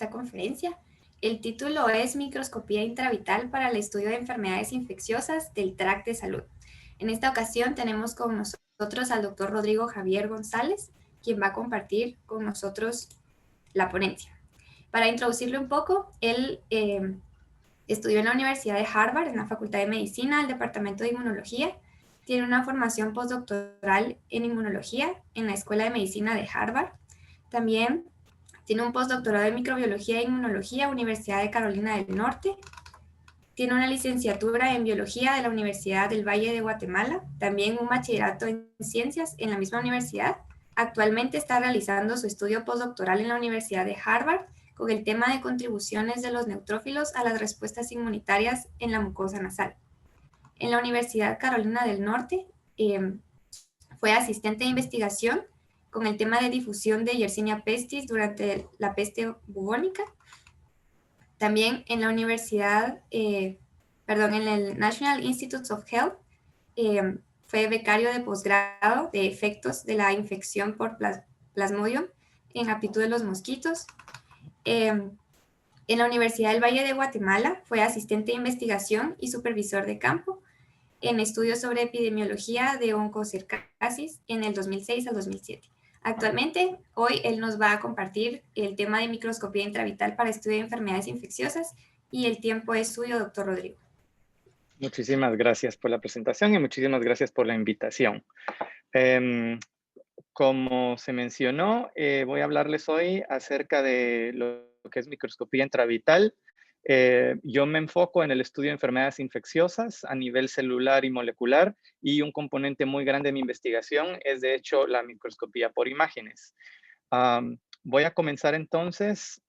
esta conferencia. El título es Microscopía intravital para el estudio de enfermedades infecciosas del tracto de salud. En esta ocasión tenemos con nosotros al doctor Rodrigo Javier González, quien va a compartir con nosotros la ponencia. Para introducirlo un poco, él estudió en la Universidad de Harvard, en la Facultad de Medicina, el Departamento de Inmunología. Tiene una formación postdoctoral en Inmunología en la Escuela de Medicina de Harvard. También tiene un postdoctorado en Microbiología e Inmunología, Universidad de Carolina del Norte. Tiene una licenciatura en Biología de la Universidad del Valle de Guatemala. También un bachillerato en Ciencias en la misma universidad. Actualmente está realizando su estudio postdoctoral en la Universidad de Harvard con el tema de contribuciones de los neutrófilos a las respuestas inmunitarias en la mucosa nasal. En la Universidad Carolina del Norte fue asistente de investigación con el tema de difusión de Yersinia pestis durante la peste bubónica. También en la universidad, en el National Institutes of Health, fue becario de posgrado de efectos de la infección por Plasmodium en aptitud de los mosquitos. En la Universidad del Valle de Guatemala fue asistente de investigación y supervisor de campo en estudios sobre epidemiología de oncocercasis en el 2006 al 2007. Actualmente, hoy él nos va a compartir el tema de microscopía intravital para estudio de enfermedades infecciosas y el tiempo es suyo, doctor Rodrigo. Muchísimas gracias por la presentación y muchísimas gracias por la invitación. Como se mencionó, voy a hablarles hoy acerca de lo que es microscopía intravital. Yo me enfoco en el estudio de enfermedades infecciosas a nivel celular y molecular, y un componente muy grande de mi investigación es, de hecho, la microscopía por imágenes. Voy a comenzar entonces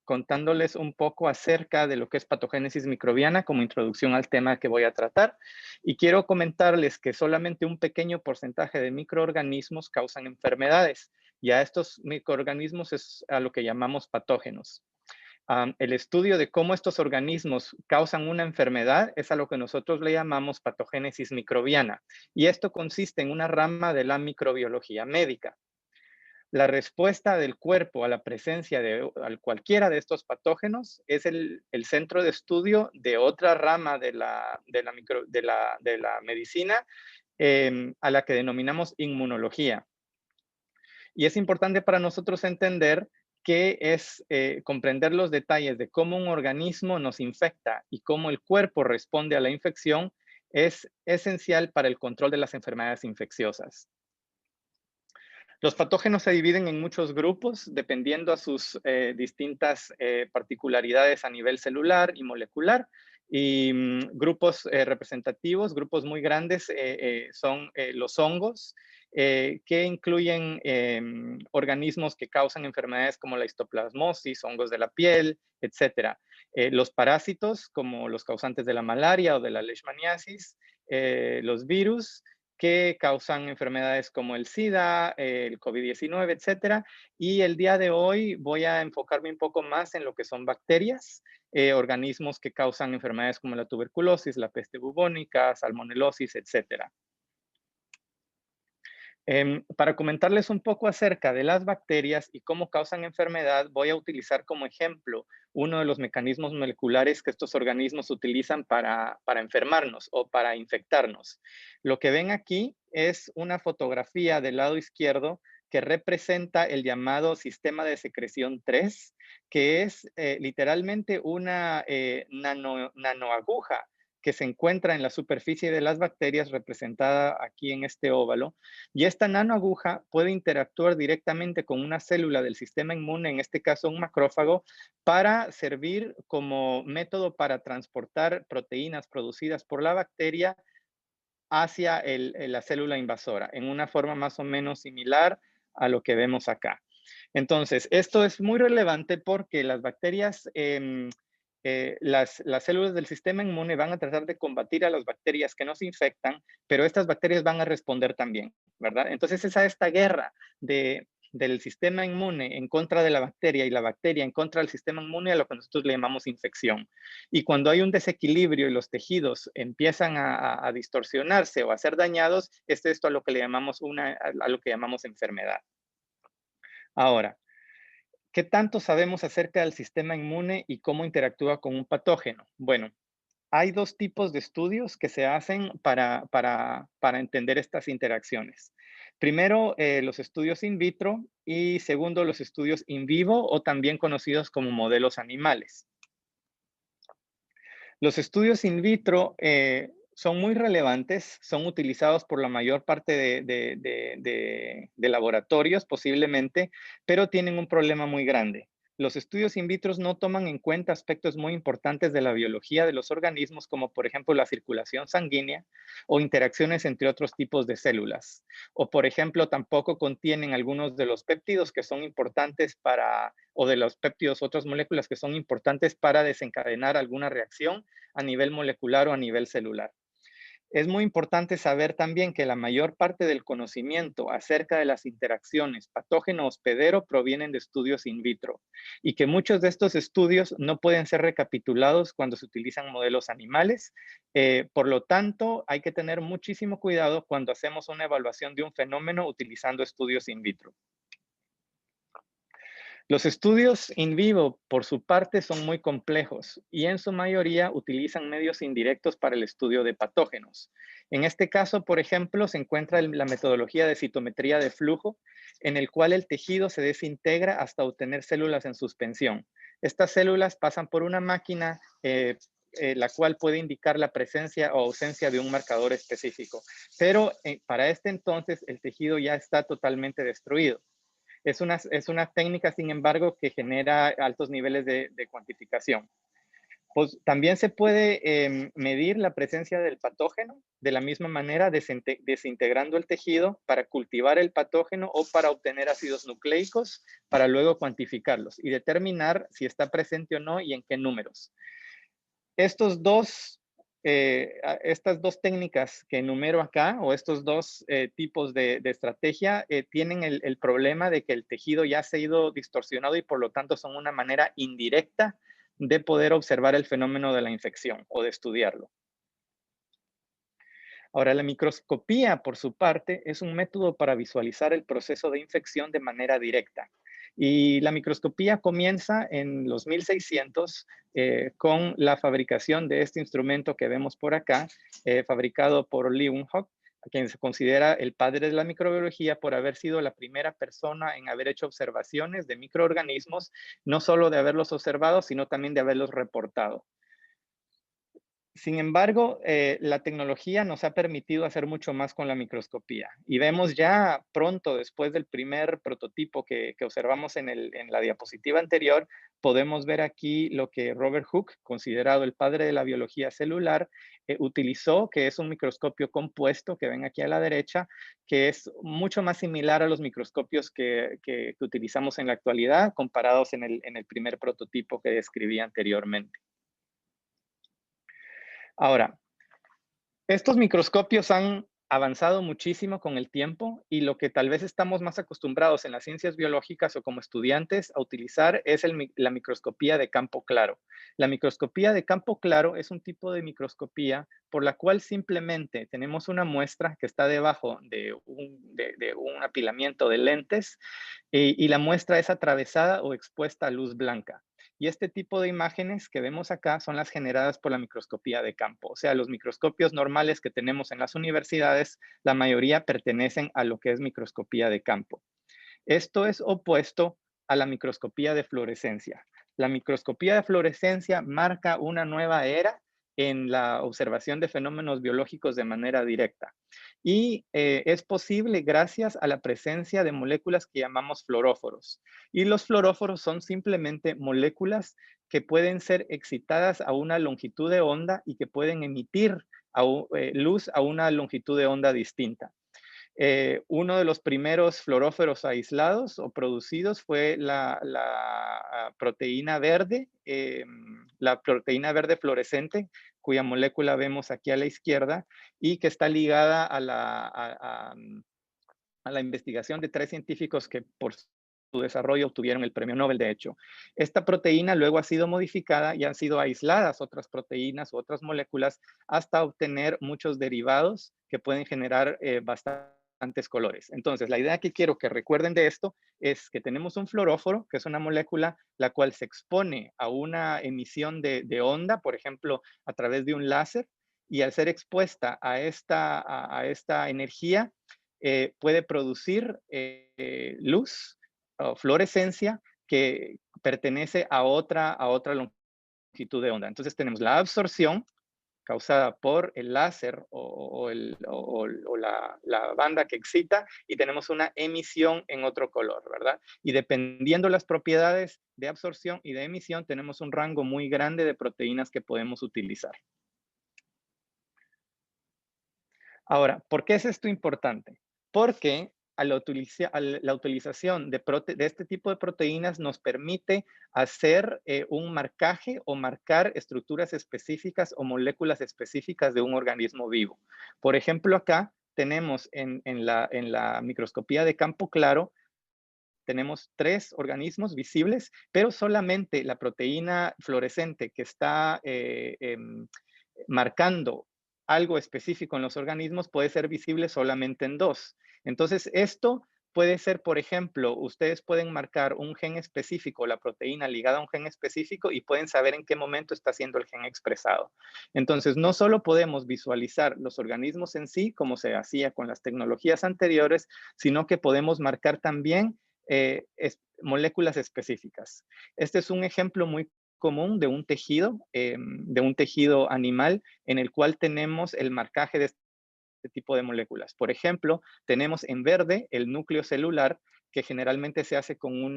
contándoles un poco acerca de lo que es patogénesis microbiana como introducción al tema que voy a tratar. Y quiero comentarles que solamente un pequeño porcentaje de microorganismos causan enfermedades, y a estos microorganismos es a lo que llamamos patógenos. El estudio de cómo estos organismos causan una enfermedad es a lo que nosotros le llamamos patogénesis microbiana, y esto consiste en una rama de la microbiología médica. La respuesta del cuerpo a la presencia de cualquiera de estos patógenos es el centro de estudio de otra rama de la medicina, a la que denominamos inmunología. Y es importante para nosotros entender que es comprender los detalles de cómo un organismo nos infecta y cómo el cuerpo responde a la infección es esencial para el control de las enfermedades infecciosas. Los patógenos se dividen en muchos grupos dependiendo a sus distintas particularidades a nivel celular y molecular. Y grupos representativos, grupos muy grandes, son los hongos, que incluyen organismos que causan enfermedades como la histoplasmosis, hongos de la piel, etc. Los parásitos, como los causantes de la malaria o de la leishmaniasis, los virus, que causan enfermedades como el SIDA, el COVID-19, etcétera. Y el día de hoy voy a enfocarme un poco más en lo que son bacterias, organismos que causan enfermedades como la tuberculosis, la peste bubónica, salmonelosis, etcétera. Para comentarles un poco acerca de las bacterias y cómo causan enfermedad, voy a utilizar como ejemplo uno de los mecanismos moleculares que estos organismos utilizan para enfermarnos o para infectarnos. Lo que ven aquí es una fotografía del lado izquierdo que representa el llamado sistema de secreción 3, que es literalmente una nanoaguja que se encuentra en la superficie de las bacterias, representada aquí en este óvalo, y esta nanoaguja puede interactuar directamente con una célula del sistema inmune, en este caso un macrófago, para servir como método para transportar proteínas producidas por la bacteria hacia la célula invasora, en una forma más o menos similar a lo que vemos acá. Entonces, esto es muy relevante porque las bacterias, las células del sistema inmune van a tratar de combatir a las bacterias que nos infectan, pero estas bacterias van a responder también, ¿verdad? Entonces, es a esta guerra del sistema inmune en contra de la bacteria y la bacteria en contra del sistema inmune a lo que nosotros le llamamos infección. Y cuando hay un desequilibrio y los tejidos empiezan a distorsionarse o a ser dañados, es esto a lo que le llamamos a lo que llamamos enfermedad. Ahora, ¿Qué tanto sabemos acerca del sistema inmune y cómo interactúa con un patógeno? Bueno, hay dos tipos de estudios que se hacen para entender estas interacciones. Primero, los estudios in vitro y segundo, los estudios in vivo o también conocidos como modelos animales. Los estudios in vitro son muy relevantes, son utilizados por la mayor parte de laboratorios posiblemente, pero tienen un problema muy grande. Los estudios in vitro no toman en cuenta aspectos muy importantes de la biología de los organismos, como por ejemplo la circulación sanguínea o interacciones entre otros tipos de células. O por ejemplo, tampoco contienen algunos de los péptidos que son importantes o de los péptidos, otras moléculas que son importantes para desencadenar alguna reacción a nivel molecular o a nivel celular. Es muy importante saber también que la mayor parte del conocimiento acerca de las interacciones patógeno-hospedero provienen de estudios in vitro y que muchos de estos estudios no pueden ser recapitulados cuando se utilizan modelos animales. Por lo tanto, hay que tener muchísimo cuidado cuando hacemos una evaluación de un fenómeno utilizando estudios in vitro. Los estudios in vivo, por su parte, son muy complejos y en su mayoría utilizan medios indirectos para el estudio de patógenos. En este caso, por ejemplo, se encuentra la metodología de citometría de flujo, en el cual el tejido se desintegra hasta obtener células en suspensión. Estas células pasan por una máquina la cual puede indicar la presencia o ausencia de un marcador específico. Pero para este entonces, el tejido ya está totalmente destruido. Es una técnica, sin embargo, que genera altos niveles de cuantificación. Pues también se puede medir la presencia del patógeno de la misma manera, desintegrando el tejido para cultivar el patógeno o para obtener ácidos nucleicos para luego cuantificarlos y determinar si está presente o no y en qué números. Estas dos técnicas que enumero acá, o estos dos tipos de estrategia, tienen el problema de que el tejido ya se ha ido distorsionado y por lo tanto son una manera indirecta de poder observar el fenómeno de la infección o de estudiarlo. Ahora, la microscopía, por su parte, es un método para visualizar el proceso de infección de manera directa. Y la microscopía comienza en los 1600 con la fabricación de este instrumento que vemos por acá, fabricado por Leeuwenhoek, a quien se considera el padre de la microbiología por haber sido la primera persona en haber hecho observaciones de microorganismos, no solo de haberlos observado, sino también de haberlos reportado. Sin embargo, la tecnología nos ha permitido hacer mucho más con la microscopía y vemos ya pronto, después del primer prototipo que observamos en la diapositiva anterior, podemos ver aquí lo que Robert Hooke, considerado el padre de la biología celular, utilizó, que es un microscopio compuesto que ven aquí a la derecha, que es mucho más similar a los microscopios que utilizamos en la actualidad, comparados en el primer prototipo que describí anteriormente. Ahora, estos microscopios han avanzado muchísimo con el tiempo y lo que tal vez estamos más acostumbrados en las ciencias biológicas o como estudiantes a utilizar es la microscopía de campo claro. La microscopía de campo claro es un tipo de microscopía por la cual simplemente tenemos una muestra que está debajo de un apilamiento de lentes y la muestra es atravesada o expuesta a luz blanca. Y este tipo de imágenes que vemos acá son las generadas por la microscopía de campo. O sea, los microscopios normales que tenemos en las universidades, la mayoría pertenecen a lo que es microscopía de campo. Esto es opuesto a la microscopía de fluorescencia. La microscopía de fluorescencia marca una nueva era en la observación de fenómenos biológicos de manera directa. Y es posible gracias a la presencia de moléculas que llamamos fluoróforos. Y los fluoróforos son simplemente moléculas que pueden ser excitadas a una longitud de onda y que pueden emitir luz a una longitud de onda distinta. Uno de los primeros fluoróforos aislados o producidos fue la proteína verde, la proteína verde fluorescente, cuya molécula vemos aquí a la izquierda y que está ligada a la investigación de 3 científicos que por su desarrollo obtuvieron el premio Nobel, de hecho. Esta proteína luego ha sido modificada y han sido aisladas otras proteínas u otras moléculas hasta obtener muchos derivados que pueden generar bastante bastantes colores. Entonces, la idea que quiero que recuerden de esto es que tenemos un fluoróforo, que es una molécula la cual se expone a una emisión de onda, por ejemplo, a través de un láser, y al ser expuesta a esta energía, puede producir luz o fluorescencia que pertenece a otra longitud de onda. Entonces tenemos la absorción causada por el láser o la banda que excita, y tenemos una emisión en otro color, ¿verdad? Y dependiendo las propiedades de absorción y de emisión, tenemos un rango muy grande de proteínas que podemos utilizar. Ahora, ¿por qué es esto importante? Porque la utilización de este tipo de proteínas nos permite hacer un marcaje o marcar estructuras específicas o moléculas específicas de un organismo vivo. Por ejemplo, acá tenemos en la microscopía de campo claro, tenemos 3 organismos visibles, pero solamente la proteína fluorescente que está marcando algo específico en los organismos puede ser visible solamente en 2. Entonces, esto puede ser, por ejemplo, ustedes pueden marcar un gen específico, la proteína ligada a un gen específico, y pueden saber en qué momento está siendo el gen expresado. Entonces, no solo podemos visualizar los organismos en sí, como se hacía con las tecnologías anteriores, sino que podemos marcar también moléculas específicas. Este es un ejemplo muy común de un tejido animal en el cual tenemos el marcaje de este tipo de moléculas. Por ejemplo, tenemos en verde el núcleo celular, que generalmente se hace con un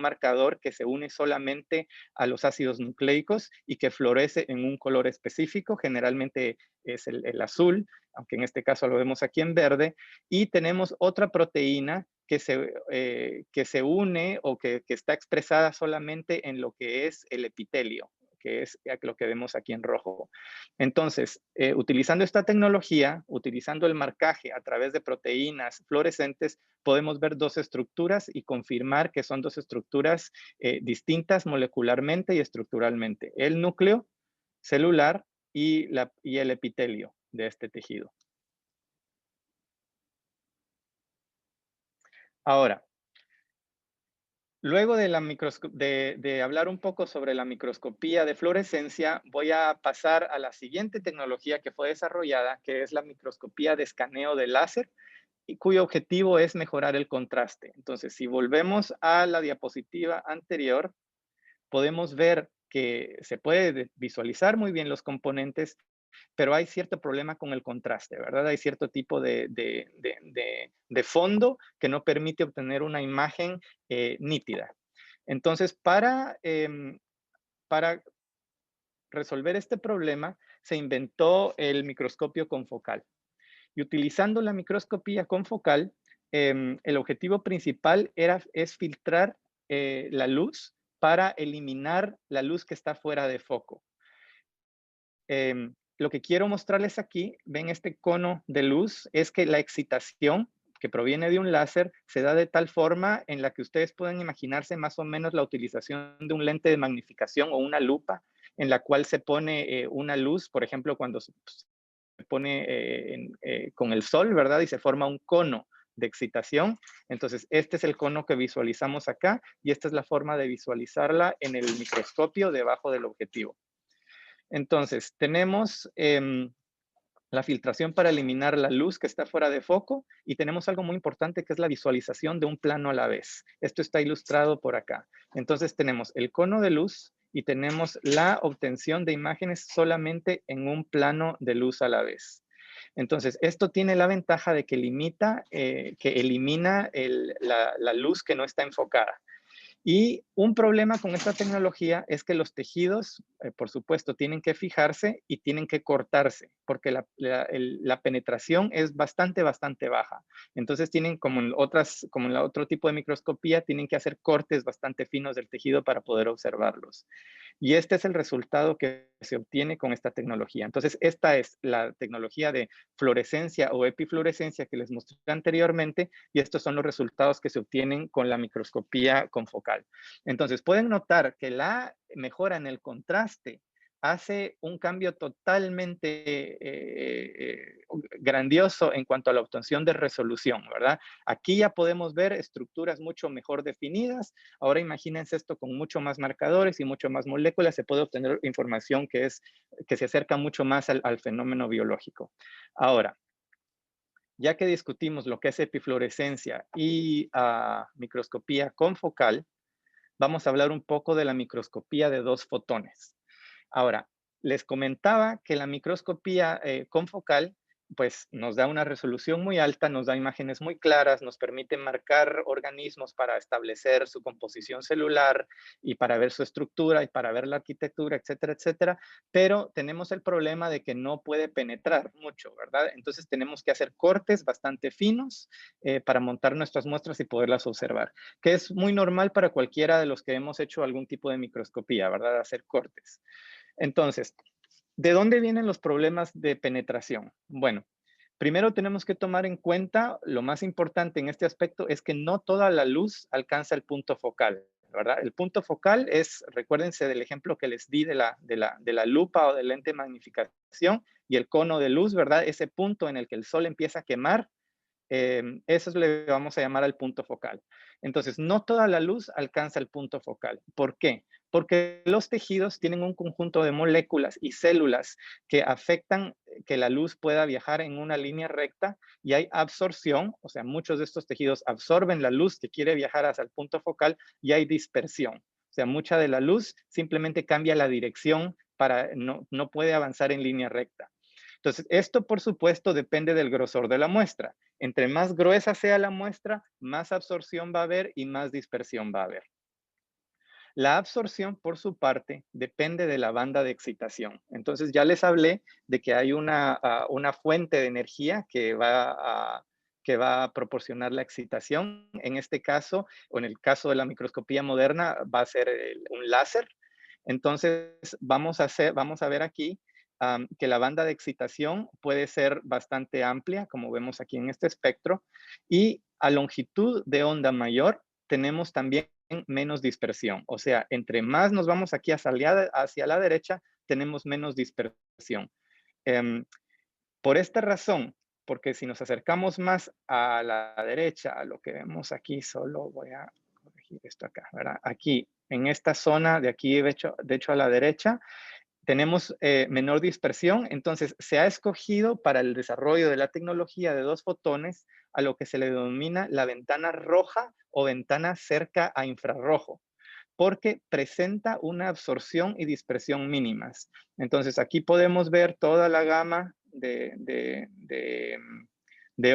marcador que se une solamente a los ácidos nucleicos y que florece en un color específico, generalmente es el azul, aunque en este caso lo vemos aquí en verde, y tenemos otra proteína que se une o que está expresada solamente en lo que es el epitelio, que es lo que vemos aquí en rojo. Entonces, utilizando esta tecnología, utilizando el marcaje a través de proteínas fluorescentes, podemos ver 2 estructuras y confirmar que son 2 estructuras distintas molecularmente y estructuralmente: el núcleo celular y el epitelio de este tejido. Ahora, luego de hablar un poco sobre la microscopía de fluorescencia, voy a pasar a la siguiente tecnología que fue desarrollada, que es la microscopía de escaneo de láser, y cuyo objetivo es mejorar el contraste. Entonces, si volvemos a la diapositiva anterior, podemos ver que se puede visualizar muy bien los componentes, pero hay cierto problema con el contraste, ¿verdad? Hay cierto tipo de fondo que no permite obtener una imagen nítida. Entonces, para resolver este problema, se inventó el microscopio confocal. Y utilizando la microscopía confocal, el objetivo principal es filtrar la luz para eliminar la luz que está fuera de foco. Lo que quiero mostrarles aquí, ven este cono de luz, es que la excitación que proviene de un láser se da de tal forma en la que ustedes pueden imaginarse más o menos la utilización de un lente de magnificación o una lupa en la cual se pone una luz, por ejemplo, cuando se pone con el sol, ¿verdad? Y se forma un cono de excitación. Entonces, este es el cono que visualizamos acá y esta es la forma de visualizarla en el microscopio debajo del objetivo. Entonces, tenemos la filtración para eliminar la luz que está fuera de foco, y tenemos algo muy importante que es la visualización de un plano a la vez. Esto está ilustrado por acá. Entonces, tenemos el cono de luz y tenemos la obtención de imágenes solamente en un plano de luz a la vez. Entonces, esto tiene la ventaja de que elimina la luz que no está enfocada. Y un problema con esta tecnología es que los tejidos, por supuesto, tienen que fijarse y tienen que cortarse, porque la penetración es bastante baja. Entonces tienen, como en otro tipo de microscopía, tienen que hacer cortes bastante finos del tejido para poder observarlos. Y este es el resultado que se obtiene con esta tecnología. Entonces, esta es la tecnología de fluorescencia o epifluorescencia que les mostré anteriormente, y estos son los resultados que se obtienen con la microscopía confocal. Entonces, pueden notar que la mejora en el contraste hace un cambio totalmente grandioso en cuanto a la obtención de resolución, ¿verdad? Aquí ya podemos ver estructuras mucho mejor definidas. Ahora imagínense esto con mucho más marcadores y mucho más moléculas, se puede obtener información que se acerca mucho más al fenómeno biológico. Ahora, ya que discutimos lo que es epifluorescencia y microscopía confocal, vamos a hablar un poco de la microscopía de dos fotones. Ahora, les comentaba que la microscopía confocal pues nos da una resolución muy alta, nos da imágenes muy claras, nos permite marcar organismos para establecer su composición celular y para ver su estructura y para ver la arquitectura, etcétera, etcétera, pero tenemos el problema de que no puede penetrar mucho, ¿verdad? Entonces tenemos que hacer cortes bastante finos para montar nuestras muestras y poderlas observar, que es muy normal para cualquiera de los que hemos hecho algún tipo de microscopía, ¿verdad? Hacer cortes. Entonces, ¿de dónde vienen los problemas de penetración? Bueno, primero tenemos que tomar en cuenta, lo más importante en este aspecto es que no toda la luz alcanza el punto focal, ¿verdad? El punto focal es, recuérdense del ejemplo que les di de la lupa o del lente de magnificación y el cono de luz, ¿verdad? Ese punto en el que el sol empieza a quemar, eso le vamos a llamar al punto focal. Entonces, no toda la luz alcanza el punto focal. ¿Por qué? Porque los tejidos tienen un conjunto de moléculas y células que afectan que la luz pueda viajar en una línea recta y hay absorción, o sea, muchos de estos tejidos absorben la luz que quiere viajar hacia el punto focal y hay dispersión. O sea, mucha de la luz simplemente cambia la dirección para no puede avanzar en línea recta. Entonces, esto por supuesto depende del grosor de la muestra. Entre más gruesa sea la muestra, más absorción va a haber y más dispersión va a haber. La absorción, por su parte, depende de la banda de excitación. Entonces, ya les hablé de que hay una fuente de energía que va a proporcionar la excitación. En este caso, o en el caso de la microscopía moderna, va a ser un láser. Entonces, vamos a ver aquí que la banda de excitación puede ser bastante amplia, como vemos aquí en este espectro, y a longitud de onda mayor tenemos también menos dispersión. O sea, entre más nos vamos aquí hacia la derecha, tenemos menos dispersión. Em, por esta razón, porque si nos acercamos más a la derecha, a lo que vemos aquí, solo voy a corregir esto acá, ¿verdad? Aquí, en esta zona de aquí, de hecho a la derecha, tenemos menor dispersión, entonces se ha escogido para el desarrollo de la tecnología de dos fotones a lo que se le denomina la ventana roja o ventana cerca a infrarrojo, porque presenta una absorción y dispersión mínimas. Entonces aquí podemos ver toda la gama de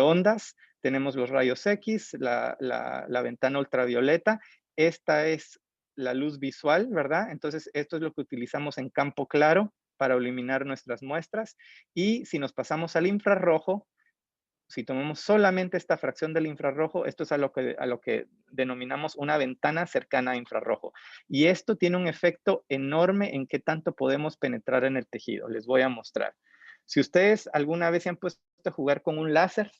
ondas. Tenemos los rayos X, la ventana ultravioleta. Esta es la luz visual, ¿verdad? Entonces, esto es lo que utilizamos en campo claro para eliminar nuestras muestras. Y si nos pasamos al infrarrojo, si tomamos solamente esta fracción del infrarrojo, esto es a lo que denominamos una ventana cercana a infrarrojo. Y esto tiene un efecto enorme en qué tanto podemos penetrar en el tejido. Les voy a mostrar. Si ustedes alguna vez se han puesto a jugar con un láser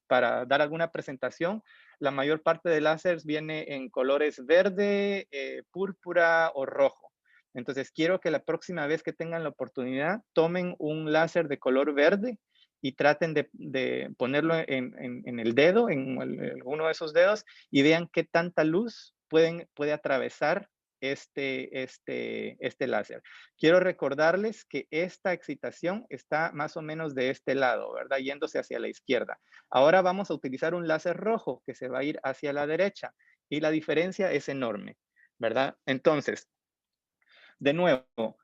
para dar alguna presentación, la mayor parte de láseres viene en colores verde, púrpura o rojo. Entonces, quiero que la próxima vez que tengan la oportunidad, tomen un láser de color verde y traten de ponerlo en el dedo, en uno de esos dedos, y vean qué tanta luz puede atravesar este láser. Quiero recordarles que esta excitación está más o menos de este lado, ¿verdad? Yéndose hacia la izquierda. Ahora vamos a utilizar un láser rojo que se va a ir hacia la derecha y la diferencia es enorme, ¿verdad? Entonces, de nuevo,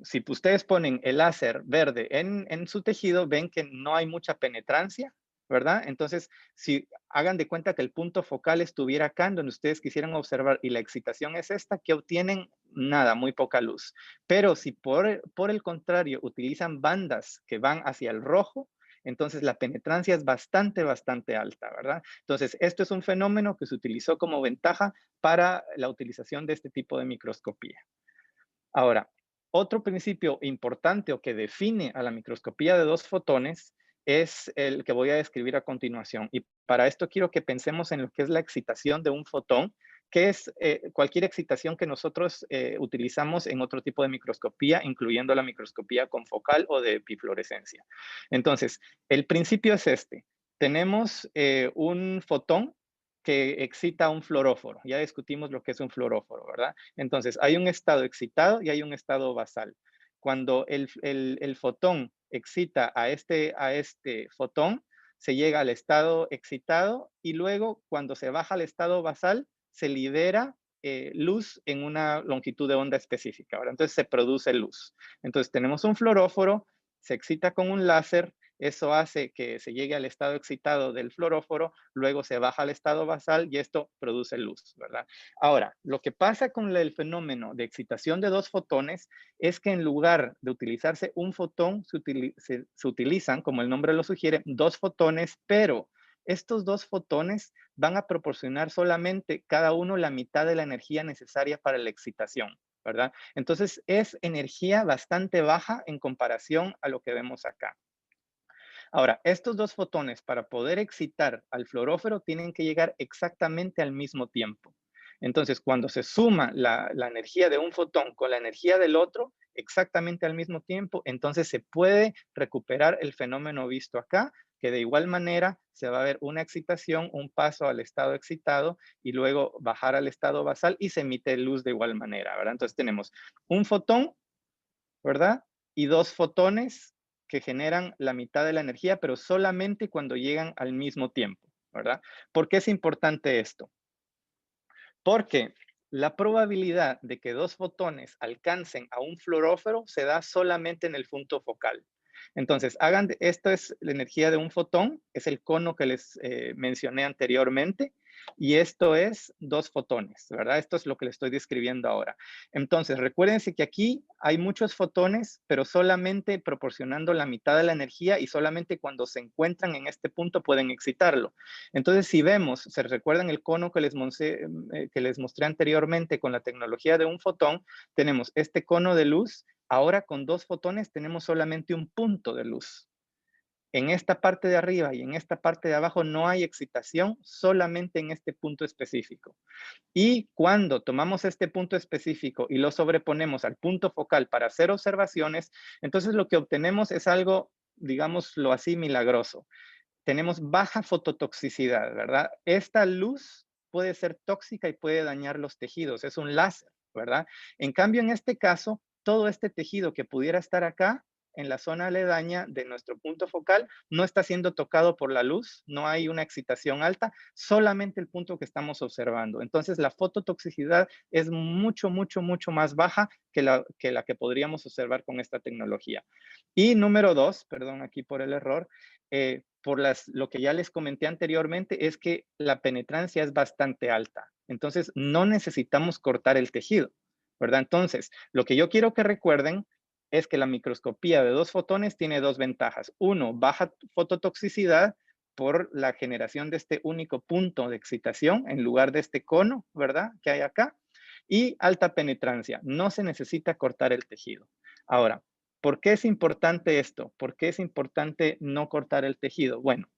si ustedes ponen el láser verde en su tejido, ven que no hay mucha penetrancia, ¿verdad? Entonces, si hagan de cuenta que el punto focal estuviera acá, donde ustedes quisieran observar, y la excitación es esta, que obtienen nada, muy poca luz. Pero si por el contrario utilizan bandas que van hacia el rojo, entonces la penetrancia es bastante, bastante alta, ¿verdad? Entonces, esto es un fenómeno que se utilizó como ventaja para la utilización de este tipo de microscopía. Ahora, otro principio importante o que define a la microscopía de dos fotones es el que voy a describir a continuación. Y para esto quiero que pensemos en lo que es la excitación de un fotón que es cualquier excitación que nosotros utilizamos en otro tipo de microscopía, incluyendo la microscopía confocal o de epifluorescencia. Entonces, el principio es este. Tenemos un fotón que excita un fluoróforo. Ya discutimos lo que es un fluoróforo, ¿verdad? Entonces, hay un estado excitado y hay un estado basal. Cuando el fotón excita a este fotón, se llega al estado excitado y luego cuando se baja al estado basal, se libera luz en una longitud de onda específica, ¿verdad? Entonces se produce luz. Entonces tenemos un fluoróforo, se excita con un láser, eso hace que se llegue al estado excitado del fluoróforo, luego se baja al estado basal y esto produce luz, ¿verdad? Ahora, lo que pasa con el fenómeno de excitación de dos fotones es que en lugar de utilizarse un fotón, se utilizan, como el nombre lo sugiere, dos fotones, pero estos dos fotones van a proporcionar solamente cada uno la mitad de la energía necesaria para la excitación, ¿verdad? Entonces es energía bastante baja en comparación a lo que vemos acá. Ahora, estos dos fotones para poder excitar al fluoróforo tienen que llegar exactamente al mismo tiempo. Entonces, cuando se suma la energía de un fotón con la energía del otro, exactamente al mismo tiempo, entonces se puede recuperar el fenómeno visto acá, que de igual manera se va a ver una excitación, un paso al estado excitado y luego bajar al estado basal y se emite luz de igual manera, ¿verdad? Entonces tenemos un fotón, ¿verdad? Y dos fotones que generan la mitad de la energía, pero solamente cuando llegan al mismo tiempo, ¿verdad? ¿Por qué es importante esto? Porque la probabilidad de que dos fotones alcancen a un fluoróforo se da solamente en el punto focal. Entonces, esto es la energía de un fotón, es el cono que les mencioné anteriormente, y esto es dos fotones, ¿verdad? Esto es lo que les estoy describiendo ahora. Entonces, recuérdense que aquí hay muchos fotones, pero solamente proporcionando la mitad de la energía y solamente cuando se encuentran en este punto pueden excitarlo. Entonces, si vemos, se recuerdan el cono que les mostré anteriormente con la tecnología de un fotón, tenemos este cono de luz. Ahora con dos fotones tenemos solamente un punto de luz. En esta parte de arriba y en esta parte de abajo no hay excitación, solamente en este punto específico. Y cuando tomamos este punto específico y lo sobreponemos al punto focal para hacer observaciones, entonces lo que obtenemos es algo, digámoslo así, milagroso. Tenemos baja fototoxicidad, ¿verdad? Esta luz puede ser tóxica y puede dañar los tejidos, es un láser, ¿verdad? En cambio, en este caso, todo este tejido que pudiera estar acá, en la zona aledaña de nuestro punto focal, no está siendo tocado por la luz, no hay una excitación alta, solamente el punto que estamos observando. Entonces, la fototoxicidad es mucho, mucho, mucho más baja que la que podríamos observar con esta tecnología. Y número dos, perdón aquí por el error, lo que ya les comenté anteriormente, es que la penetrancia es bastante alta. Entonces, no necesitamos cortar el tejido, ¿verdad? Entonces, lo que yo quiero que recuerden es que la microscopía de dos fotones tiene dos ventajas. Uno, baja fototoxicidad por la generación de este único punto de excitación en lugar de este cono, ¿verdad? Que hay acá. Y alta penetrancia. No se necesita cortar el tejido. Ahora, ¿por qué es importante esto? ¿Por qué es importante no cortar el tejido? Bueno,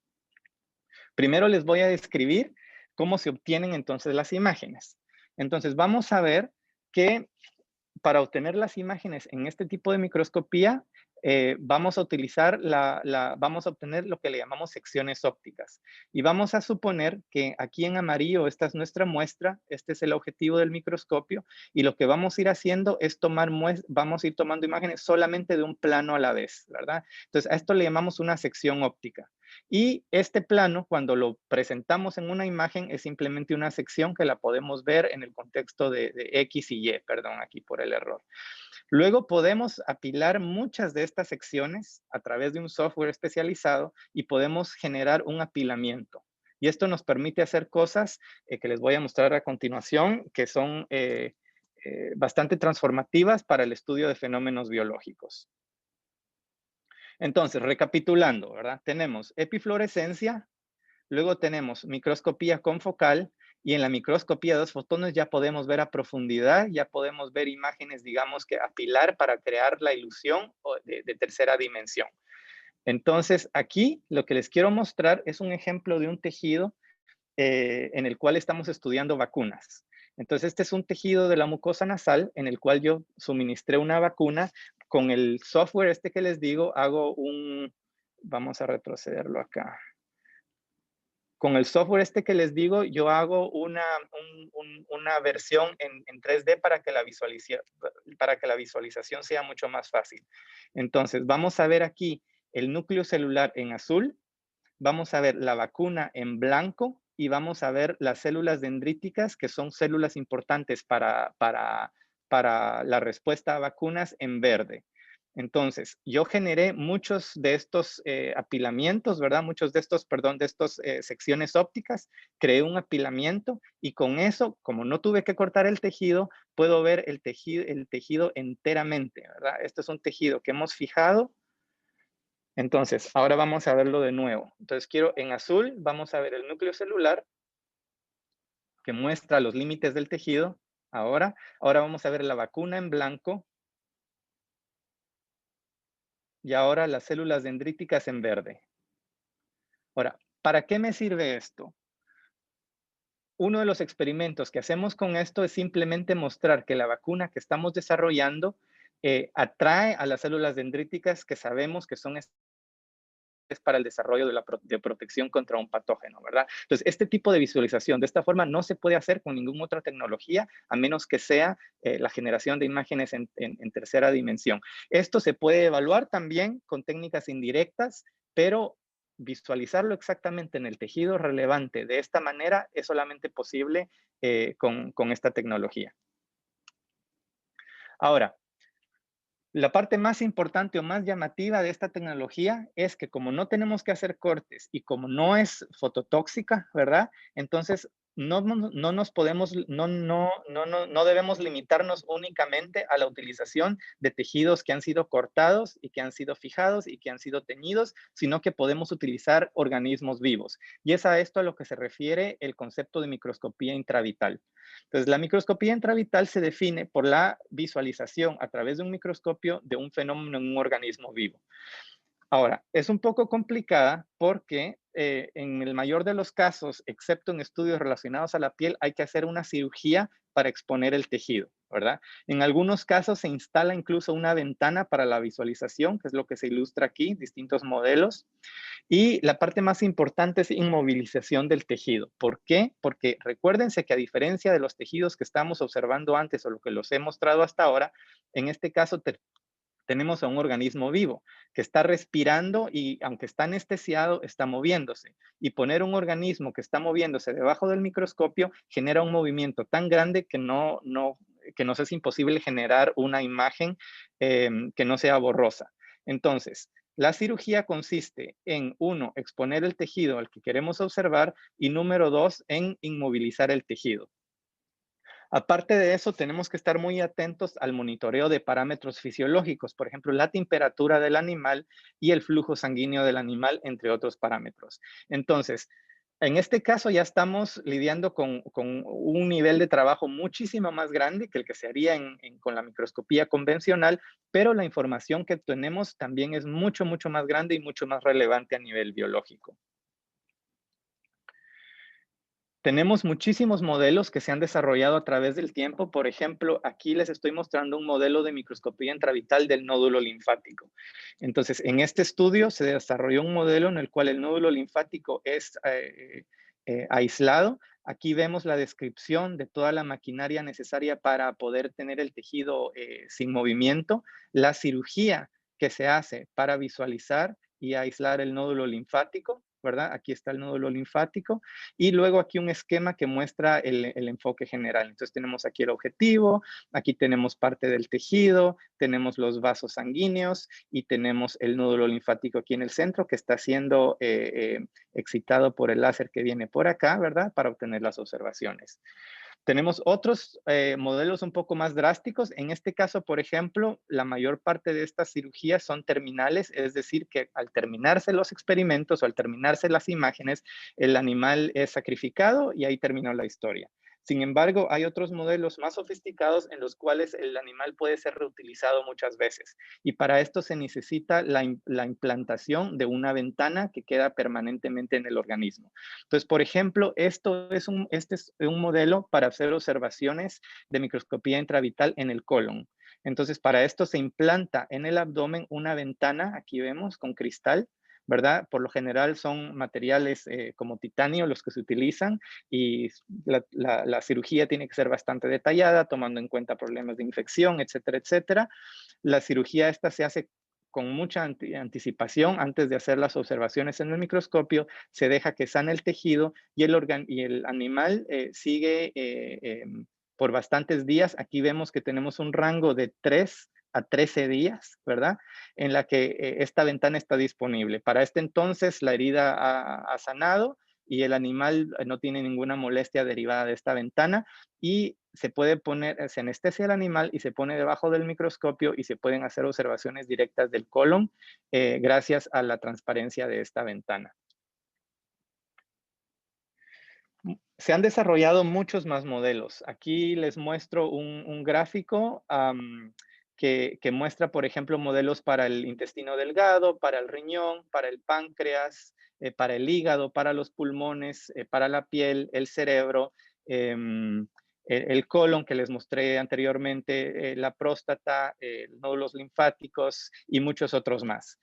primero les voy a describir cómo se obtienen entonces las imágenes. Entonces, vamos a ver que para obtener las imágenes en este tipo de microscopía, vamos a utilizar vamos a obtener lo que le llamamos secciones ópticas. Y vamos a suponer que aquí en amarillo, esta es nuestra muestra, este es el objetivo del microscopio, y lo que vamos a ir haciendo es vamos a ir tomando imágenes solamente de un plano a la vez, ¿verdad? Entonces, a esto le llamamos una sección óptica. Y este plano, cuando lo presentamos en una imagen, es simplemente una sección que la podemos ver en el contexto de X y Y, perdón, aquí por el error. Luego podemos apilar muchas de estas secciones a través de un software especializado y podemos generar un apilamiento. Y esto nos permite hacer cosas que les voy a mostrar a continuación, que son bastante transformativas para el estudio de fenómenos biológicos. Entonces, recapitulando, ¿verdad? Tenemos epifluorescencia, luego tenemos microscopía confocal y en la microscopía de dos fotones ya podemos ver a profundidad, ya podemos ver imágenes, digamos que apilar para crear la ilusión de tercera dimensión. Entonces, aquí lo que les quiero mostrar es un ejemplo de un tejido en el cual estamos estudiando vacunas. Entonces, este es un tejido de la mucosa nasal en el cual yo suministré una vacuna. Con el software este que les digo, hago un, vamos a retrocederlo acá. Con el software este que les digo, yo hago una versión en 3D para que la visualización sea mucho más fácil. Entonces, vamos a ver aquí el núcleo celular en azul, vamos a ver la vacuna en blanco y vamos a ver las células dendríticas, que son células importantes para la respuesta a vacunas, en verde. Entonces, yo generé muchos de estos apilamientos, ¿verdad? Muchos de estos, perdón, de estas secciones ópticas, creé un apilamiento y con eso, como no tuve que cortar el tejido, puedo ver el tejido enteramente, ¿verdad? Este es un tejido que hemos fijado. Entonces, ahora vamos a verlo de nuevo. Entonces, quiero en azul, vamos a ver el núcleo celular que muestra los límites del tejido. Ahora vamos a ver la vacuna en blanco. Y ahora las células dendríticas en verde. Ahora, ¿para qué me sirve esto? Uno de los experimentos que hacemos con esto es simplemente mostrar que la vacuna que estamos desarrollando atrae a las células dendríticas que sabemos que son para el desarrollo de protección contra un patógeno, ¿verdad? Entonces, este tipo de visualización de esta forma no se puede hacer con ninguna otra tecnología, a menos que sea la generación de imágenes en tercera dimensión. Esto se puede evaluar también con técnicas indirectas, pero visualizarlo exactamente en el tejido relevante de esta manera es solamente posible con esta tecnología. Ahora, la parte más importante o más llamativa de esta tecnología es que como no tenemos que hacer cortes y como no es fototóxica, ¿verdad? Entonces no debemos limitarnos únicamente a la utilización de tejidos que han sido cortados y que han sido fijados y que han sido teñidos, sino que podemos utilizar organismos vivos. Y es a esto a lo que se refiere el concepto de microscopía intravital. Entonces, la microscopía intravital se define por la visualización a través de un microscopio de un fenómeno en un organismo vivo. Ahora, es un poco complicada porque en el mayor de los casos, excepto en estudios relacionados a la piel, hay que hacer una cirugía para exponer el tejido, ¿verdad? En algunos casos se instala incluso una ventana para la visualización, que es lo que se ilustra aquí, distintos modelos. Y la parte más importante es inmovilización del tejido. ¿Por qué? Porque recuérdense que a diferencia de los tejidos que estamos observando antes o lo que los he mostrado hasta ahora, en este caso tenemos a un organismo vivo que está respirando y aunque está anestesiado, está moviéndose. Y poner un organismo que está moviéndose debajo del microscopio genera un movimiento tan grande que que nos es imposible generar una imagen que no sea borrosa. Entonces, la cirugía consiste en, uno, exponer el tejido al que queremos observar y número dos, en inmovilizar el tejido. Aparte de eso, tenemos que estar muy atentos al monitoreo de parámetros fisiológicos, por ejemplo, la temperatura del animal y el flujo sanguíneo del animal, entre otros parámetros. Entonces, en este caso ya estamos lidiando con un nivel de trabajo muchísimo más grande que el que se haría con la microscopía convencional, pero la información que tenemos también es mucho, mucho más grande y mucho más relevante a nivel biológico. Tenemos muchísimos modelos que se han desarrollado a través del tiempo. Por ejemplo, aquí les estoy mostrando un modelo de microscopía intravital del nódulo linfático. Entonces, en este estudio se desarrolló un modelo en el cual el nódulo linfático es aislado. Aquí vemos la descripción de toda la maquinaria necesaria para poder tener el tejido sin movimiento, la cirugía que se hace para visualizar y aislar el nódulo linfático, ¿verdad? Aquí está el nódulo linfático y luego aquí un esquema que muestra el enfoque general. Entonces tenemos aquí el objetivo, aquí tenemos parte del tejido, tenemos los vasos sanguíneos y tenemos el nódulo linfático aquí en el centro que está siendo excitado por el láser que viene por acá, ¿verdad? Para obtener las observaciones. Tenemos otros modelos un poco más drásticos. En este caso, por ejemplo, la mayor parte de estas cirugías son terminales, es decir, que al terminarse los experimentos o al terminarse las imágenes, el animal es sacrificado y ahí terminó la historia. Sin embargo, hay otros modelos más sofisticados en los cuales el animal puede ser reutilizado muchas veces. Y para esto se necesita la implantación de una ventana que queda permanentemente en el organismo. Entonces, por ejemplo, este es un modelo para hacer observaciones de microscopía intravital en el colon. Entonces, para esto se implanta en el abdomen una ventana, aquí vemos, con cristal, ¿verdad? Por lo general son materiales como titanio los que se utilizan y la cirugía tiene que ser bastante detallada, tomando en cuenta problemas de infección, etcétera, etcétera. La cirugía esta se hace con mucha anticipación antes de hacer las observaciones en el microscopio, se deja que sane el tejido y el animal sigue por bastantes días. Aquí vemos que tenemos un rango de 3 a 13 días, ¿verdad? En la que esta ventana está disponible. Para este entonces la herida ha sanado y el animal no tiene ninguna molestia derivada de esta ventana y se puede poner, se anestesia el animal y se pone debajo del microscopio y se pueden hacer observaciones directas del colon gracias a la transparencia de esta ventana. Se han desarrollado muchos más modelos. Aquí les muestro un gráfico que muestra, por ejemplo, modelos para el intestino delgado, para el riñón, para el páncreas, para el hígado, para los pulmones, para la piel, el cerebro, el colon que les mostré anteriormente, la próstata, nódulos linfáticos y muchos otros más.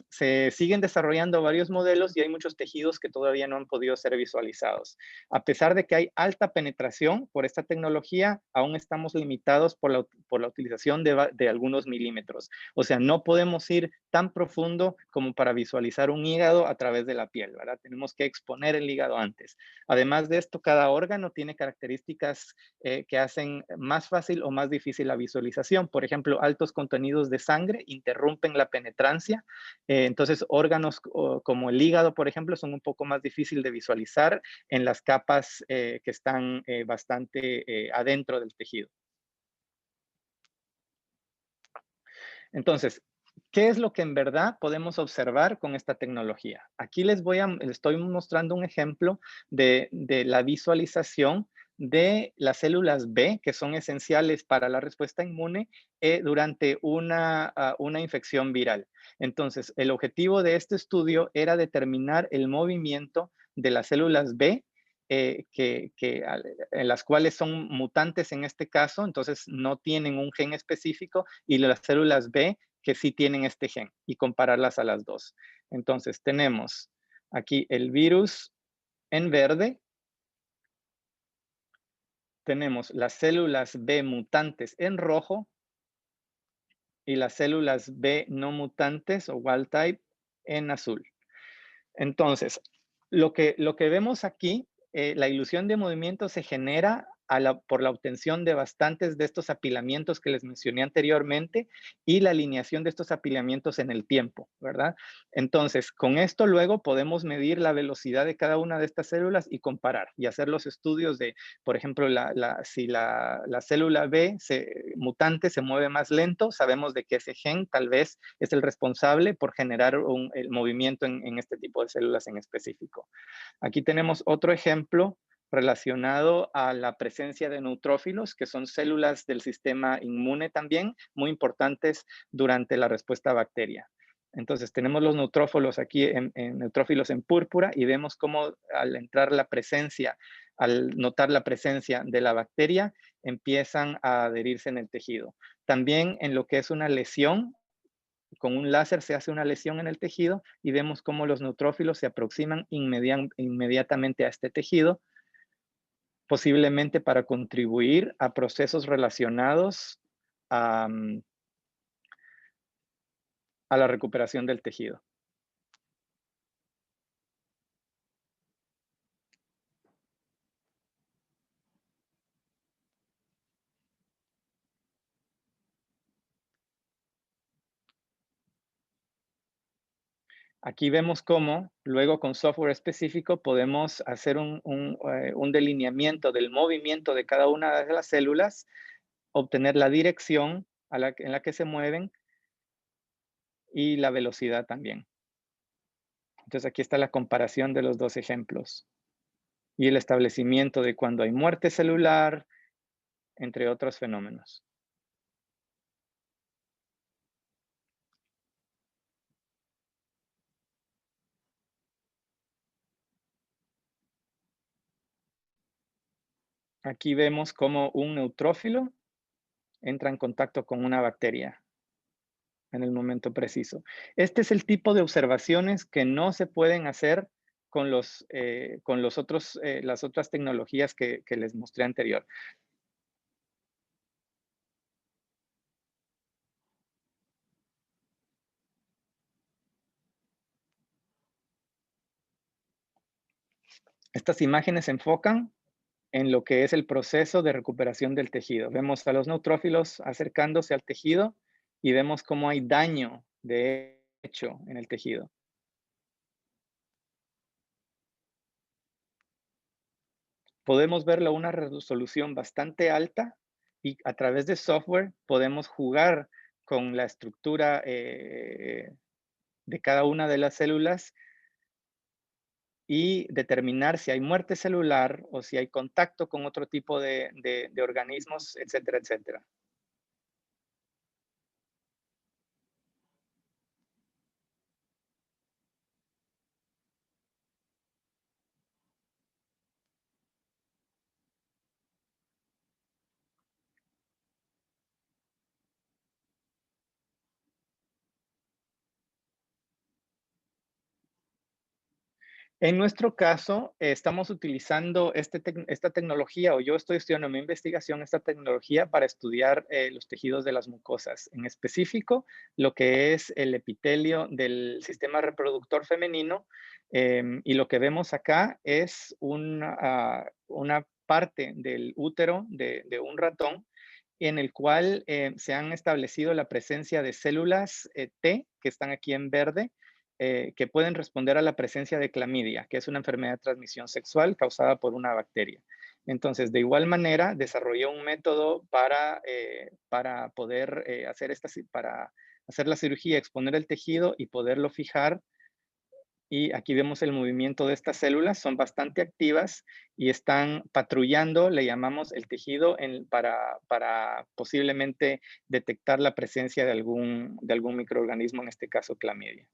Se siguen desarrollando varios modelos y hay muchos tejidos que todavía no han podido ser visualizados. A pesar de que hay alta penetración por esta tecnología, aún estamos limitados por la utilización de algunos milímetros. O sea, no podemos ir tan profundo como para visualizar un hígado a través de la piel, ¿verdad? Tenemos que exponer el hígado antes. Además de esto, cada órgano tiene características que hacen más fácil o más difícil la visualización. Por ejemplo, altos contenidos de sangre interrumpen la penetrancia. Entonces, órganos como el hígado, por ejemplo, son un poco más difícil de visualizar en las capas que están bastante adentro del tejido. Entonces, ¿qué es lo que en verdad podemos observar con esta tecnología? Aquí les estoy mostrando un ejemplo de la visualización de las células B, que son esenciales para la respuesta inmune durante una infección viral. Entonces, el objetivo de este estudio era determinar el movimiento de las células B en las cuales son mutantes en este caso, entonces no tienen un gen específico, y las células B que sí tienen este gen, y compararlas a las dos. Entonces tenemos aquí el virus en verde, tenemos las células B mutantes en rojo y las células B no mutantes o wild type en azul. Entonces, lo que vemos aquí, la ilusión de movimiento se genera por la obtención de bastantes de estos apilamientos que les mencioné anteriormente y la alineación de estos apilamientos en el tiempo, ¿verdad? Entonces, con esto luego podemos medir la velocidad de cada una de estas células y comparar y hacer los estudios de, por ejemplo, si la célula B mutante se mueve más lento, sabemos de que ese gen tal vez es el responsable por generar el movimiento en este tipo de células en específico. Aquí tenemos otro ejemplo relacionado a la presencia de neutrófilos, que son células del sistema inmune también, muy importantes durante la respuesta a bacteria. Entonces, tenemos los neutrófilos aquí, neutrófilos en púrpura, y vemos cómo al notar la presencia de la bacteria, empiezan a adherirse en el tejido. También en lo que es una lesión, con un láser se hace una lesión en el tejido y vemos cómo los neutrófilos se aproximan inmediatamente a este tejido, posiblemente para contribuir a procesos relacionados a la recuperación del tejido. Aquí vemos cómo luego con software específico podemos hacer un delineamiento del movimiento de cada una de las células, obtener la dirección en la que se mueven y la velocidad también. Entonces aquí está la comparación de los dos ejemplos. y el establecimiento de cuando hay muerte celular, entre otros fenómenos. Aquí vemos cómo un neutrófilo entra en contacto con una bacteria en el momento preciso. Este es el tipo de observaciones que no se pueden hacer con las otras tecnologías que les mostré anterior. Estas imágenes se enfocan en lo que es el proceso de recuperación del tejido. Vemos a los neutrófilos acercándose al tejido y vemos cómo hay daño de hecho en el tejido. Podemos verlo a una resolución bastante alta y a través de software podemos jugar con la estructura de cada una de las células y determinar si hay muerte celular o si hay contacto con otro tipo de organismos, etcétera, etcétera. En nuestro caso, estamos utilizando esta tecnología, o yo estoy estudiando en mi investigación esta tecnología para estudiar los tejidos de las mucosas, en específico lo que es el epitelio del sistema reproductor femenino. Y lo que vemos acá es una parte del útero de un ratón en el cual se han establecido la presencia de células T, que están aquí en verde, que pueden responder a la presencia de clamidia, que es una enfermedad de transmisión sexual causada por una bacteria. Entonces, de igual manera, desarrolló un método para poder para hacer la cirugía, exponer el tejido y poderlo fijar. Y aquí vemos el movimiento de estas células, son bastante activas y están patrullando, le llamamos el tejido, para posiblemente detectar la presencia de algún microorganismo, en este caso clamidia.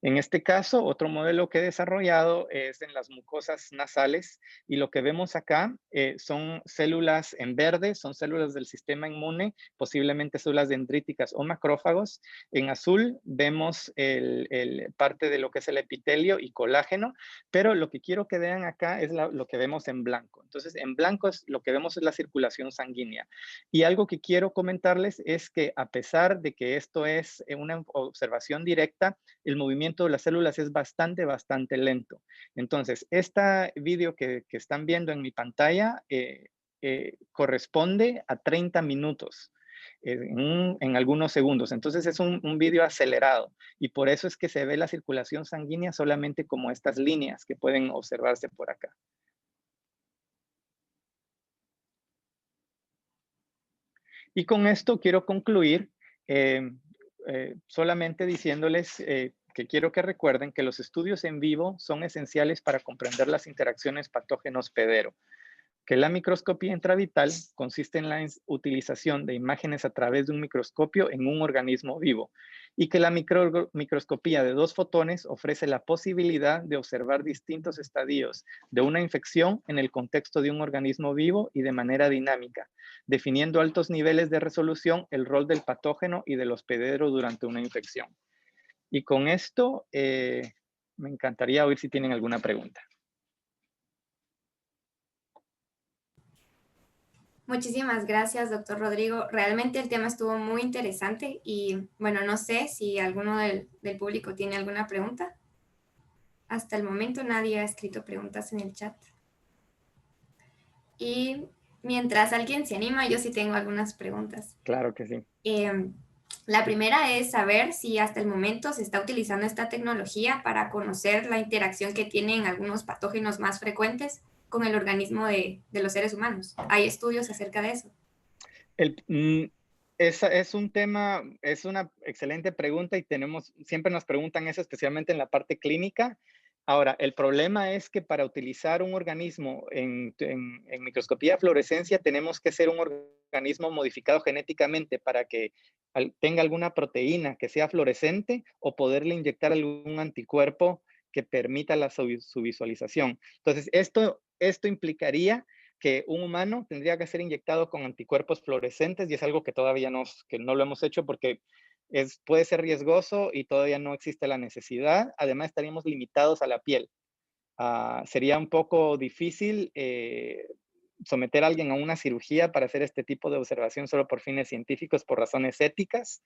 En este caso, otro modelo que he desarrollado es en las mucosas nasales y lo que vemos acá son células en verde, son células del sistema inmune, posiblemente células dendríticas o macrófagos. En azul vemos parte de lo que es el epitelio y colágeno, pero lo que quiero que vean acá es lo que vemos en blanco. Entonces, en blanco lo que vemos es la circulación sanguínea. Y algo que quiero comentarles es que a pesar de que esto es una observación directa, el movimiento de las células es bastante, bastante lento. Entonces, este vídeo que están viendo en mi pantalla corresponde a 30 minutos. En algunos segundos. Entonces es un vídeo acelerado y por eso es que se ve la circulación sanguínea solamente como estas líneas que pueden observarse por acá. Y con esto quiero concluir solamente diciéndoles que quiero que recuerden que los estudios en vivo son esenciales para comprender las interacciones patógeno-hospedero, que la microscopía intravital consiste en la utilización de imágenes a través de un microscopio en un organismo vivo y que la microscopía de 2 fotones ofrece la posibilidad de observar distintos estadios de una infección en el contexto de un organismo vivo y de manera dinámica, definiendo altos niveles de resolución el rol del patógeno y del hospedero durante una infección. Y con esto me encantaría oír si tienen alguna pregunta. Muchísimas gracias, doctor Rodrigo. Realmente el tema estuvo muy interesante y bueno, no sé si alguno del público tiene alguna pregunta. Hasta el momento nadie ha escrito preguntas en el chat. Y mientras alguien se anima, yo sí tengo algunas preguntas. Claro que sí. La primera es saber si hasta el momento se está utilizando esta tecnología para conocer la interacción que tienen algunos patógenos más frecuentes con el organismo de los seres humanos. ¿Hay estudios acerca de eso? Es un tema, es una excelente pregunta y siempre nos preguntan eso, especialmente en la parte clínica. Ahora, el problema es que para utilizar un organismo en microscopía de fluorescencia tenemos que ser un organismo modificado genéticamente para que tenga alguna proteína que sea fluorescente o poderle inyectar algún anticuerpo que permita su visualización. Entonces, esto implicaría que un humano tendría que ser inyectado con anticuerpos fluorescentes y es algo que todavía que no lo hemos hecho porque puede ser riesgoso y todavía no existe la necesidad. Además, estaríamos limitados a la piel. Sería un poco difícil someter a alguien a una cirugía para hacer este tipo de observación solo por fines científicos, por razones éticas.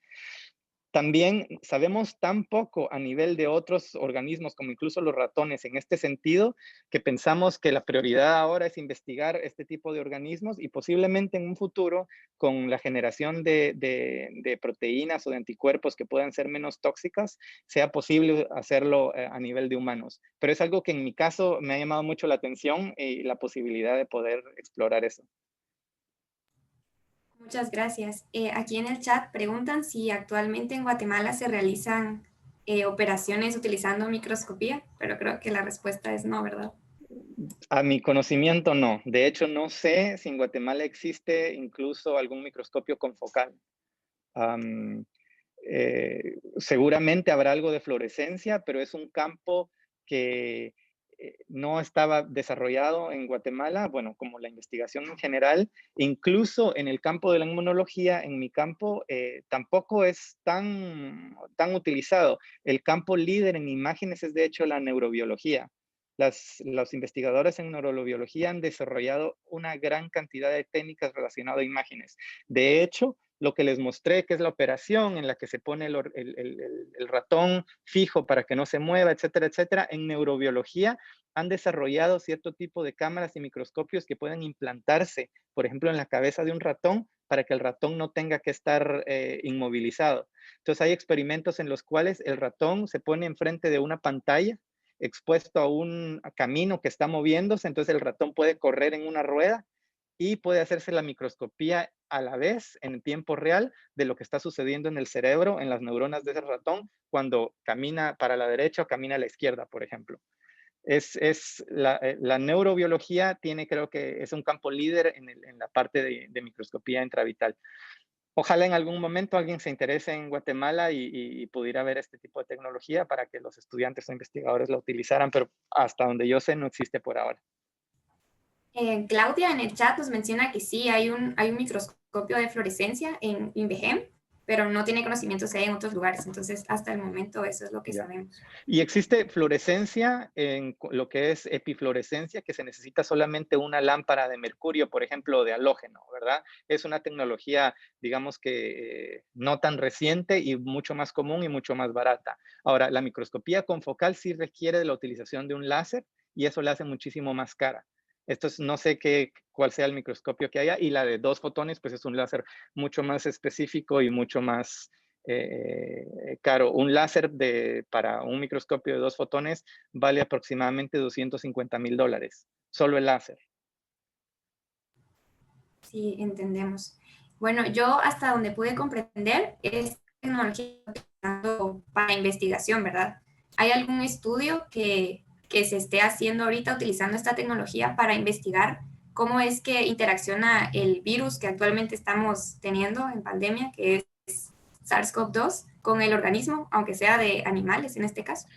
También sabemos tan poco a nivel de otros organismos, como incluso los ratones, en este sentido, que pensamos que la prioridad ahora es investigar este tipo de organismos y posiblemente en un futuro, con la generación de proteínas o de anticuerpos que puedan ser menos tóxicas, sea posible hacerlo a nivel de humanos. Pero es algo que en mi caso me ha llamado mucho la atención y la posibilidad de poder explorar eso. Muchas gracias. Aquí en el chat preguntan si actualmente en Guatemala se realizan operaciones utilizando microscopía, pero creo que la respuesta es no, ¿verdad? A mi conocimiento, no. De hecho, no sé si en Guatemala existe incluso algún microscopio confocal. Am, Seguramente habrá algo de fluorescencia, pero es un campo que no estaba desarrollado en Guatemala, bueno, como la investigación en general, incluso en el campo de la inmunología, en mi campo, tampoco es tan utilizado. El campo líder en imágenes es de hecho la neurobiología. Los investigadores en neurobiología han desarrollado una gran cantidad de técnicas relacionadas a imágenes. De hecho, lo que les mostré, que es la operación en la que se pone el ratón fijo para que no se mueva, etcétera, etcétera, en neurobiología han desarrollado cierto tipo de cámaras y microscopios que pueden implantarse, por ejemplo, en la cabeza de un ratón para que el ratón no tenga que estar inmovilizado. Entonces hay experimentos en los cuales el ratón se pone enfrente de una pantalla expuesto a un camino que está moviéndose, entonces el ratón puede correr en una rueda y puede hacerse la microscopía a la vez, en tiempo real, de lo que está sucediendo en el cerebro, en las neuronas de ese ratón, cuando camina para la derecha o camina a la izquierda, por ejemplo. La neurobiología creo que es un campo líder en la parte de microscopía intravital. Ojalá en algún momento alguien se interese en Guatemala y pudiera ver este tipo de tecnología para que los estudiantes o investigadores la utilizaran, pero hasta donde yo sé no existe por ahora. Claudia en el chat nos menciona que sí, hay un microscopio de fluorescencia en INVEGEM, pero no tiene conocimientos que hay en otros lugares. Entonces, hasta el momento, eso es lo que Ya. sabemos. Y existe fluorescencia en lo que es epifluorescencia, que se necesita solamente una lámpara de mercurio, por ejemplo, de halógeno, ¿verdad? Es una tecnología, digamos que no tan reciente y mucho más común y mucho más barata. Ahora, la microscopía confocal sí requiere de la utilización de un láser y eso la hace muchísimo más cara. No sé cuál sea el microscopio que haya, y la de 2 fotones, pues es un láser mucho más específico y mucho más caro. Un láser para un microscopio de 2 fotones vale aproximadamente $250,000, solo el láser. Sí, entendemos. Bueno, yo hasta donde pude comprender es tecnología para investigación, ¿verdad? ¿Hay algún estudio que se esté haciendo ahorita utilizando esta tecnología para investigar cómo es que interacciona el virus que actualmente estamos teniendo en pandemia, que es SARS-CoV-2, con el organismo, aunque sea de animales en este caso?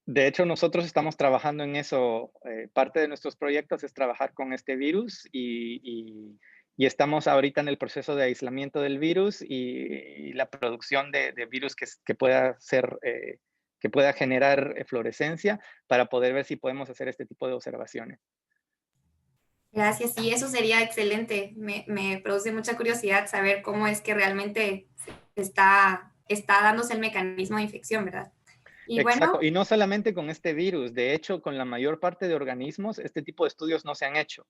De hecho, nosotros estamos trabajando en eso. Parte de nuestros proyectos es trabajar con este virus y estamos ahorita en el proceso de aislamiento del virus y la producción de virus que pueda que pueda generar fluorescencia para poder ver si podemos hacer este tipo de observaciones. Gracias, sí, eso sería excelente. Me produce mucha curiosidad saber cómo es que realmente está dándose el mecanismo de infección, ¿verdad? Y Exacto, bueno, y no solamente con este virus, de hecho, con la mayor parte de organismos, este tipo de estudios no se han hecho.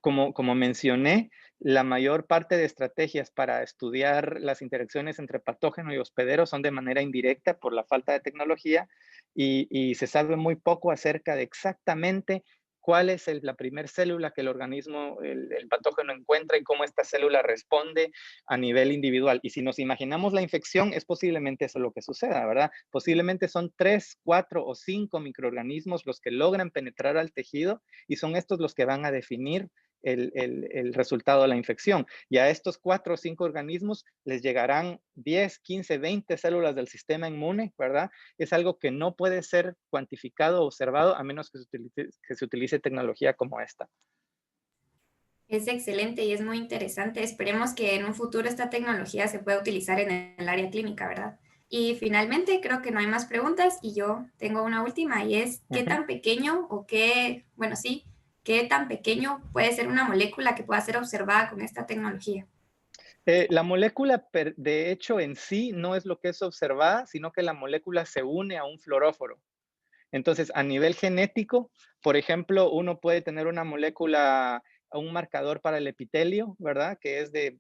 Como mencioné, la mayor parte de estrategias para estudiar las interacciones entre patógeno y hospedero son de manera indirecta por la falta de tecnología y se sabe muy poco acerca de exactamente cuál es la primer célula que el organismo, el patógeno encuentra y cómo esta célula responde a nivel individual. Y si nos imaginamos la infección, es posiblemente eso lo que suceda, ¿verdad? Posiblemente son 3, 4 o 5 microorganismos los que logran penetrar al tejido y son estos los que van a definir el resultado de la infección. Y a estos 4 o 5 organismos les llegarán 10, 15, 20 células del sistema inmune, ¿verdad? Es algo que no puede ser cuantificado o observado a menos que se utilice tecnología como esta. Es excelente y es muy interesante. Esperemos que en un futuro esta tecnología se pueda utilizar en el área clínica, ¿verdad? Y finalmente, creo que no hay más preguntas y yo tengo una última y es, ¿qué tan pequeño o qué, bueno, sí, qué tan pequeño puede ser una molécula que pueda ser observada con esta tecnología? La molécula, de hecho, en sí no es lo que es observada, sino que la molécula se une a un fluoróforo. Entonces, a nivel genético, por ejemplo, uno puede tener una molécula, un marcador para el epitelio, ¿verdad? Que es de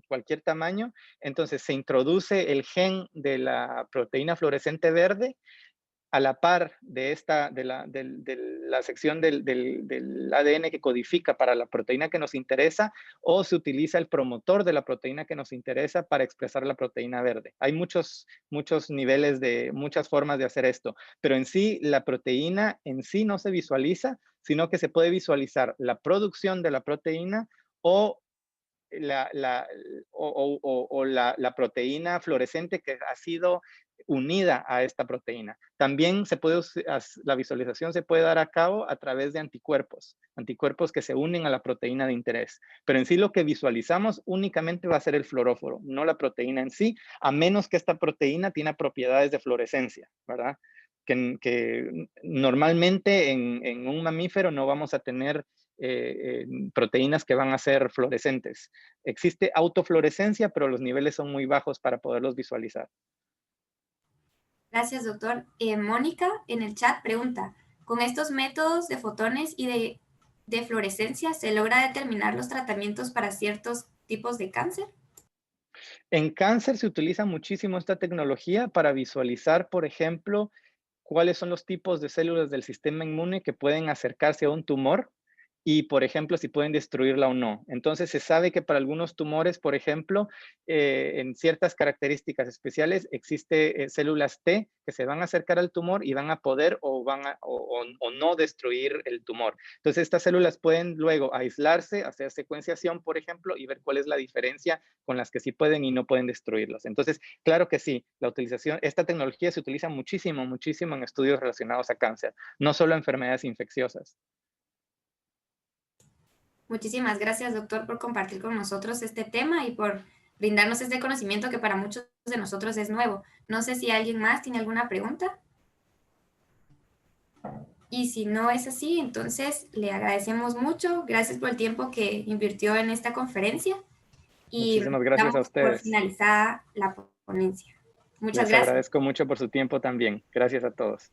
cualquier tamaño. Entonces, se introduce el gen de la proteína fluorescente verde a la par de la sección del ADN que codifica para la proteína que nos interesa, o se utiliza el promotor de la proteína que nos interesa para expresar la proteína verde. Hay muchos niveles muchas formas de hacer esto, pero en sí, la proteína en sí no se visualiza, sino que se puede visualizar la producción de la proteína o la proteína fluorescente que ha sido unida a esta proteína. También la visualización se puede dar a cabo a través de anticuerpos que se unen a la proteína de interés. Pero en sí lo que visualizamos únicamente va a ser el fluoróforo, no la proteína en sí, a menos que esta proteína tenga propiedades de fluorescencia, ¿verdad? Que normalmente en un mamífero no vamos a tener proteínas que van a ser fluorescentes. Existe autofluorescencia, pero los niveles son muy bajos para poderlos visualizar. Gracias, doctor. Mónica en el chat pregunta, ¿con estos métodos de fotones y de fluorescencia se logra determinar los tratamientos para ciertos tipos de cáncer? En cáncer se utiliza muchísimo esta tecnología para visualizar, por ejemplo, cuáles son los tipos de células del sistema inmune que pueden acercarse a un tumor y, por ejemplo, si pueden destruirla o no. Entonces, se sabe que para algunos tumores, por ejemplo, en ciertas características especiales, existe células T que se van a acercar al tumor y van a poder o no destruir el tumor. Entonces, estas células pueden luego aislarse, hacer secuenciación, por ejemplo, y ver cuál es la diferencia con las que sí pueden y no pueden destruirlas. Entonces, claro que sí, esta tecnología se utiliza muchísimo, muchísimo en estudios relacionados a cáncer, no solo enfermedades infecciosas. Muchísimas gracias, doctor, por compartir con nosotros este tema y por brindarnos este conocimiento que para muchos de nosotros es nuevo. No sé si alguien más tiene alguna pregunta. Y si no es así, entonces le agradecemos mucho. Gracias por el tiempo que invirtió en esta conferencia y Muchísimas gracias a damos por ustedes. finalizada la ponencia. Muchas Les gracias. agradezco mucho por su tiempo también. Gracias a todos.